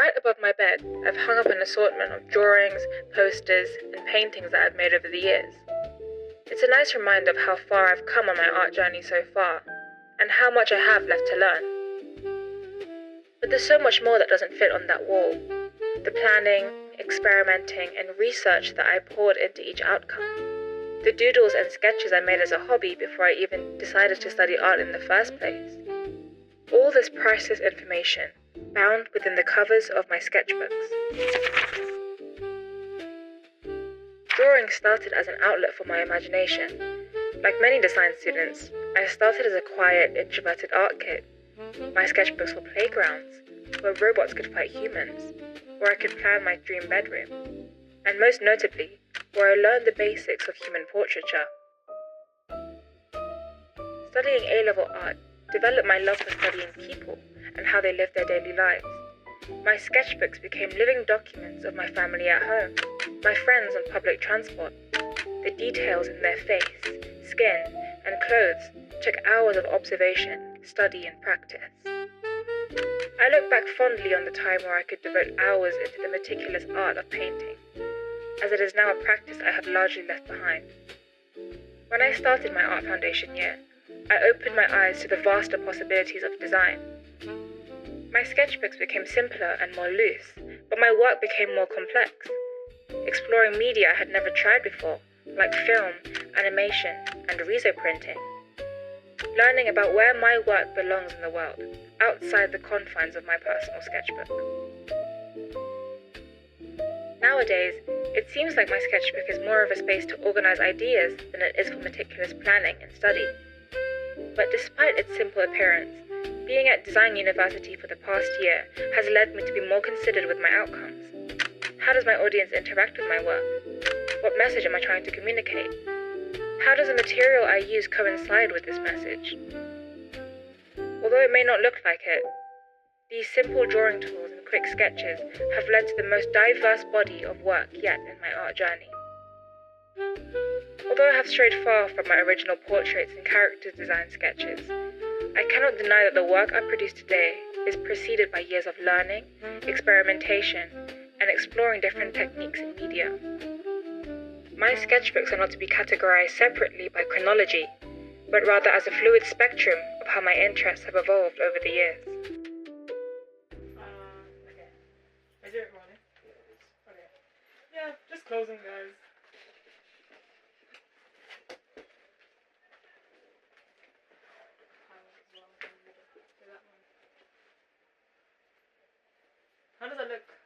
Right above my bed, I've hung up an assortment of drawings, posters, and paintings that I've made over the years. It's a nice reminder of how far I've come on my art journey so far, and how much I have left to learn. But there's so much more that doesn't fit on that wall. The planning, experimenting, and research that I poured into each outcome. The doodles and sketches I made as a hobby before I even decided to study art in the first place. All this priceless information, bound within the covers of my sketchbooks. Drawing started as an outlet for my imagination. Like many design students, I started as a quiet, introverted art kid. My sketchbooks were playgrounds, where robots could fight humans, where I could plan my dream bedroom, and most notably, where I learned the basics of human portraiture. Studying A-level art developed my love for studying people and how they live their daily lives. My sketchbooks became living documents of my family at home, my friends on public transport. The details in their face, skin, and clothes took hours of observation, study, and practice. I look back fondly on the time where I could devote hours into the meticulous art of painting, as it is now a practice I have largely left behind. When I started my art foundation year, I opened my eyes to the vaster possibilities of design. My sketchbooks became simpler and more loose, but my work became more complex, exploring media I had never tried before, like film, animation, and reso printing. Learning about where my work belongs in the world, outside the confines of my personal sketchbook. Nowadays, it seems like my sketchbook is more of a space to organize ideas than it is for meticulous planning and study. But despite its simple appearance, being at design university for the past year has led me to be more considered with my outcomes. How does my audience interact with my work? What message am I trying to communicate? How does the material I use coincide with this message? Although it may not look like it, these simple drawing tools and quick sketches have led to the most diverse body of work yet in my art journey. Although I have strayed far from my original portraits and character design sketches, I cannot deny that the work I produce today is preceded by years of learning, experimentation, and exploring different techniques in media. My sketchbooks are not to be categorized separately by chronology, but rather as a fluid spectrum of how my interests have evolved over the years. Okay. Is it rolling? Okay. Yeah, just closing, guys. How does that look?